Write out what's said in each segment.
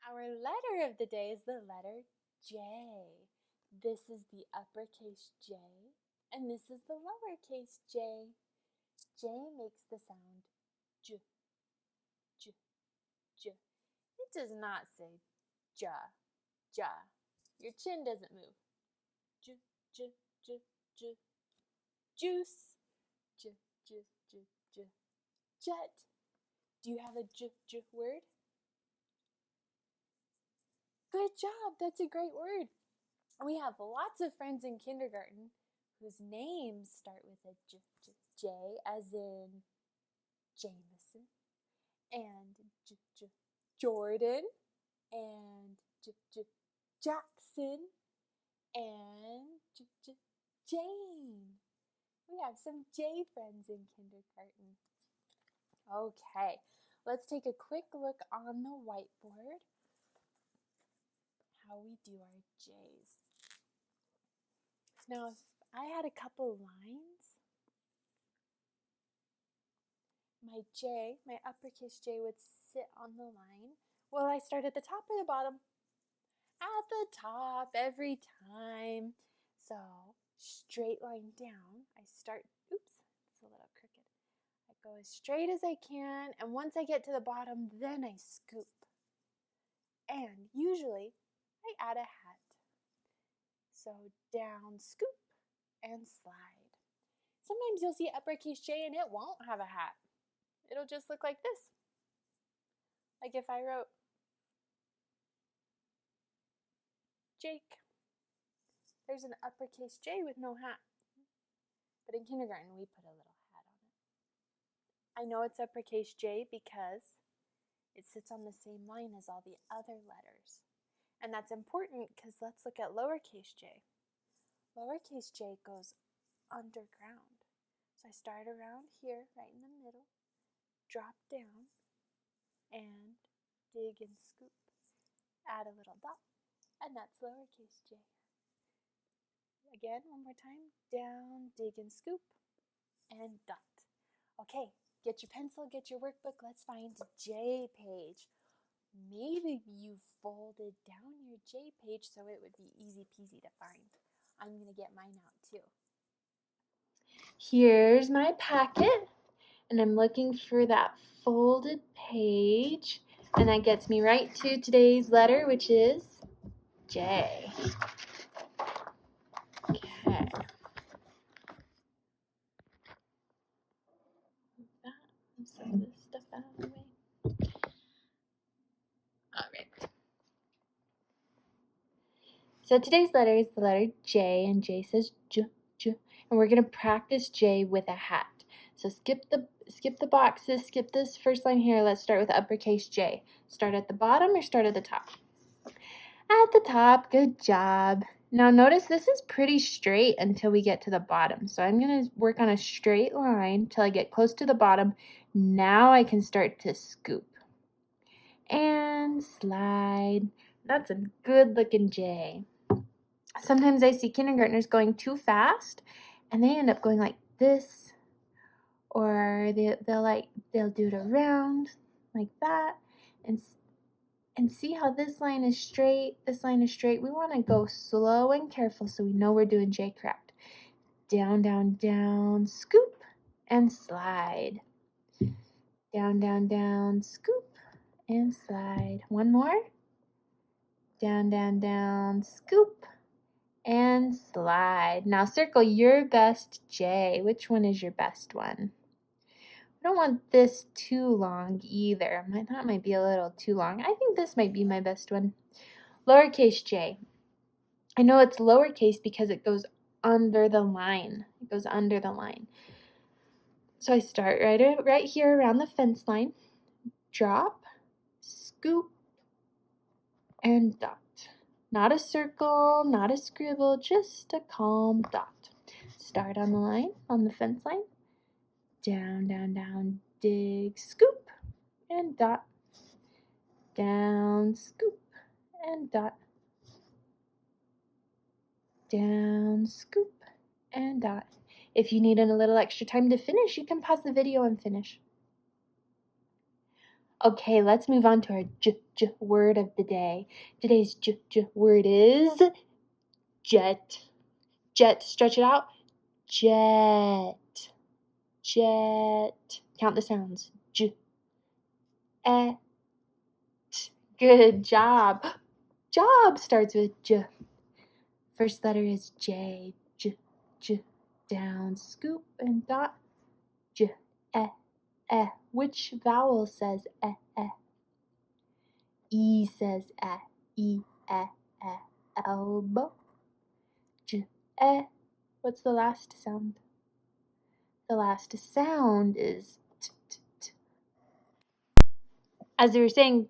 Our letter of the day is the letter J. This is the uppercase J, and this is the lowercase j. J makes the sound J, J, J. It does not say ja, ja. Your chin doesn't move. J, J, J, J. Juice, J, J, J, J. Jet. Do you have a J, J word? Good job, that's a great word. We have lots of friends in kindergarten whose names start with a J, J, J, as in Jameson, and J, J, Jordan, and J, J, Jackson, and J, J, Jane. We have some J friends in kindergarten. Okay, let's take a quick look on the whiteboard how we do our J's. Now, if I had a couple lines, my J, my uppercase J, would sit on the line. Will I start at the top or the bottom? At the top every time. So, straight line down. I start, oops, it's a little crooked. I go as straight as I can, and once I get to the bottom, then I scoop. And usually, I add a hat. So, down, scoop, and slide. Sometimes you'll see uppercase J and it won't have a hat. It'll just look like this. Like if I wrote Jake, there's an uppercase J with no hat. But in kindergarten, we put a little hat on it. I know it's uppercase J because it sits on the same line as all the other letters. And that's important because let's look at lowercase j. Lowercase j goes underground. So I start around here, right in the middle, drop down, and dig and scoop. Add a little dot, and that's lowercase j. Again, one more time, down, dig and scoop, and dot. Okay, get your pencil, get your workbook, let's find J page. Maybe you folded down your J page so it would be easy peasy to find. I'm going to get mine out too. Here's my packet, and I'm looking for that folded page, and that gets me right to today's letter, which is J. Okay. Move some of this stuff out of the way. All right. So today's letter is the letter J, and J says J, J, and we're going to practice J with a hat. So skip the boxes, skip this first line here. Let's start with uppercase J. Start at the bottom or start at the top? At the top, good job. Now notice this is pretty straight until we get to the bottom. So I'm going to work on a straight line till I get close to the bottom. Now I can start to scoop. And slide. That's a good looking J. Sometimes I see kindergartners going too fast and they end up going like this, or they'll do it around like that, and see how this line is straight, this line is straight. We want to go slow and careful so we know we're doing J correct. Down, down, down, scoop, and slide. Down, down, down, scoop, and slide. One more. Down, down, down, scoop, and slide. Now circle your best J. Which one is your best one? I don't want this too long either. That might be a little too long. I think this might be my best one. Lowercase j. I know it's lowercase because it goes under the line. It goes under the line. So I start right here around the fence line. Drop, scoop, and dot. Not a circle, not a scribble, just a calm dot. Start on the line, on the fence line. Down, down, down, dig, scoop, and dot. Down, scoop, and dot. Down, scoop, and dot. If you need a little extra time to finish, you can pause the video and finish. Okay, let's move on to our word of the day. Today's word is jet. Jet, stretch it out. Jet. Jet. Count the sounds. J, et. Good job. Job starts with j. First letter is J. J, j. Down, scoop, and dot. J, eh, eh. Which vowel says eh, eh? E says eh. E, eh, eh. Elbow. J, eh. What's the last sound? The last sound is t, t, t. As we were saying,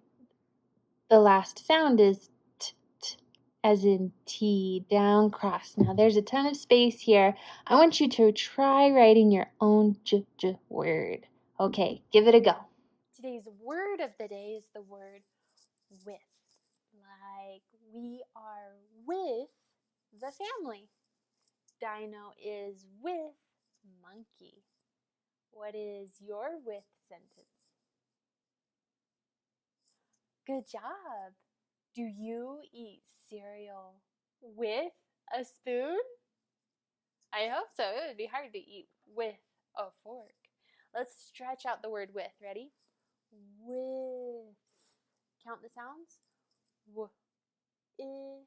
the last sound is t, t, as in T, down, cross. Now there's a ton of space here. I want you to try writing your own word. Okay, give it a go. Today's word of the day is the word with. Like we are with the family. Dino is with monkey. What is your with sentence? Good job. Do you eat cereal with a spoon? I hope so. It would be hard to eat with a fork. Let's stretch out the word with. Ready? With. Count the sounds. W, I.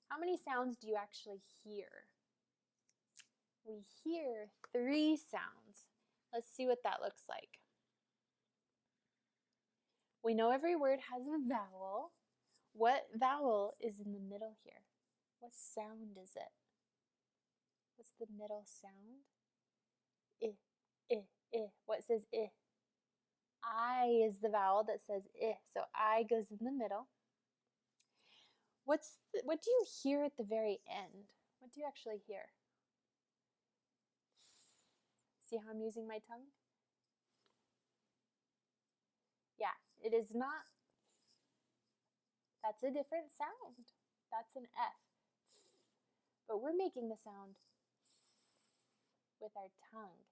How many sounds do you actually hear? We hear 3 sounds. Let's see what that looks like. We know every word has a vowel. What vowel is in the middle here? What sound is it? What's the middle sound? I, I. What says I? I is the vowel that says I, so I goes in the middle. What do you hear at the very end? What do you actually hear? See how I'm using my tongue? Yeah, it is not. That's a different sound. That's an F. But we're making the sound with our tongue.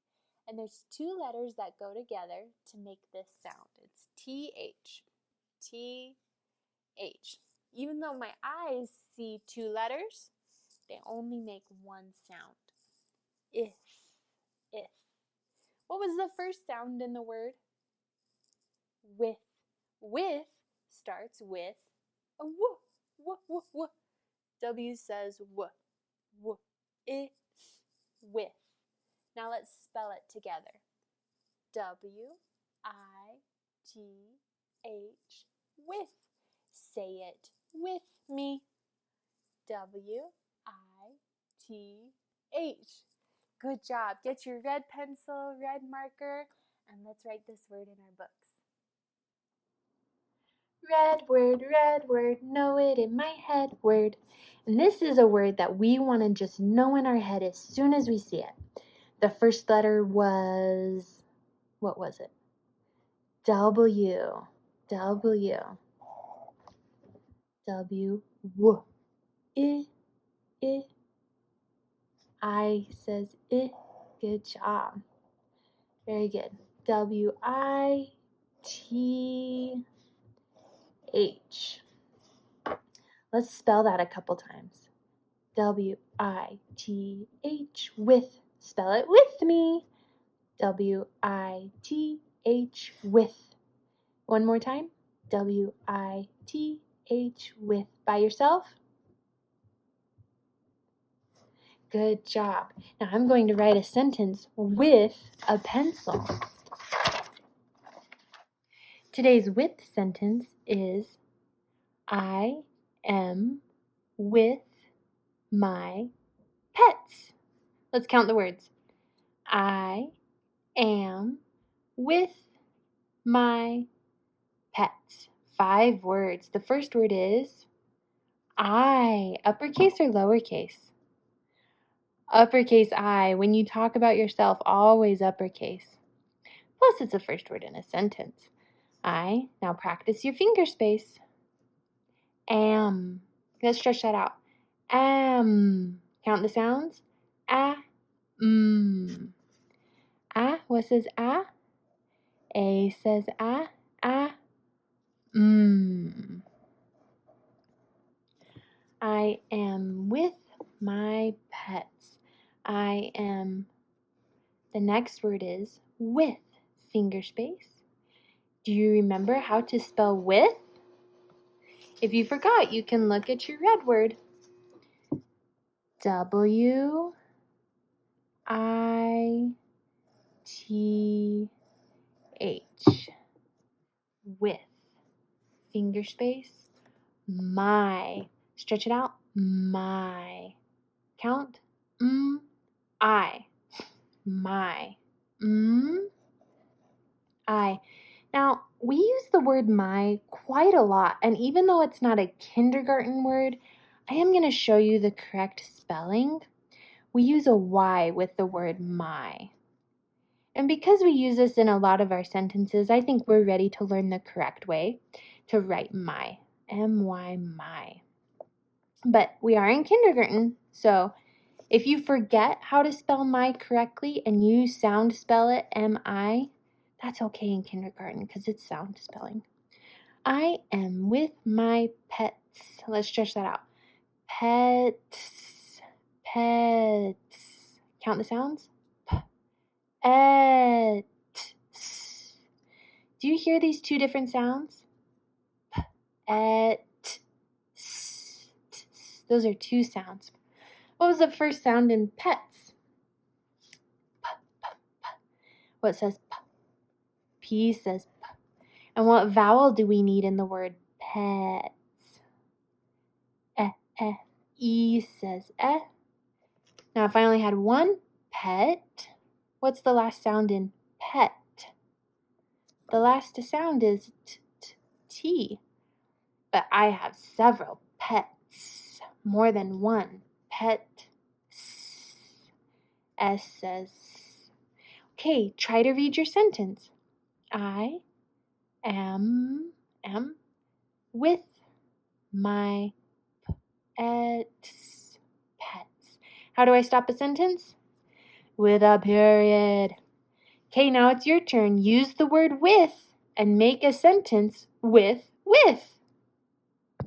And there's 2 letters that go together to make this sound. It's TH. TH. Even though my eyes see 2 letters, they only make 1 sound. If. If. What was the first sound in the word? With. With starts with a w. W, w, w. W says w. W. I. With. Now let's spell it together. W-I-T-H. With. Say it with me. W-I-T-H. Good job. Get your red pencil, red marker, and let's write this word in our books. Red word, know it in my head word. And this is a word that we want to just know in our head as soon as we see it. The first letter was, what was it? W. W. W. W. I. I says I. Good job. Very good. W-I-T-H. Let's spell that a couple times. W-I-T-H. With. Spell it with me. W-I-T-H. With. One more time. W-I-T-H. With. By yourself. Good job. Now I'm going to write a sentence with a pencil. Today's with sentence is, I am with my pets. Let's count the words. I am with my pets. 5 words. The first word is I. Uppercase or lowercase? Uppercase I. When you talk about yourself, always uppercase. Plus, it's the first word in a sentence. I. Now practice your finger space. Am. Let's stretch that out. Am. Count the sounds. A. Mm. A. What says a? A says ah. I am with my pets. I am. The next word is with, finger space. Do you remember how to spell with? If you forgot, you can look at your red word. W-I-T-H. With, finger space, my. Stretch it out. My. Count. I. My. I. Now, we use the word my quite a lot, and even though it's not a kindergarten word, I am going to show you the correct spelling. We use a Y with the word my. And because we use this in a lot of our sentences, I think we're ready to learn the correct way to write my. M-Y, my. But we are in kindergarten, so if you forget how to spell my correctly and you sound spell it M-I, that's okay in kindergarten because it's sound spelling. I am with my pets. Let's stretch that out. Pets. Pets. Count the sounds. Pets. Do you hear these two different sounds? Pets. Those are two sounds. What was the first sound in pets? P. What says P? P says P. And what vowel do we need in the word pets? E says eh. Now, if I only had one pet, what's the last sound in pet? The last sound is T. But I have several pets, more than one pet. S says. Okay, try to read your sentence. I am with my pets. How do I stop a sentence? With a period. Okay, now it's your turn. Use the word with and make a sentence with.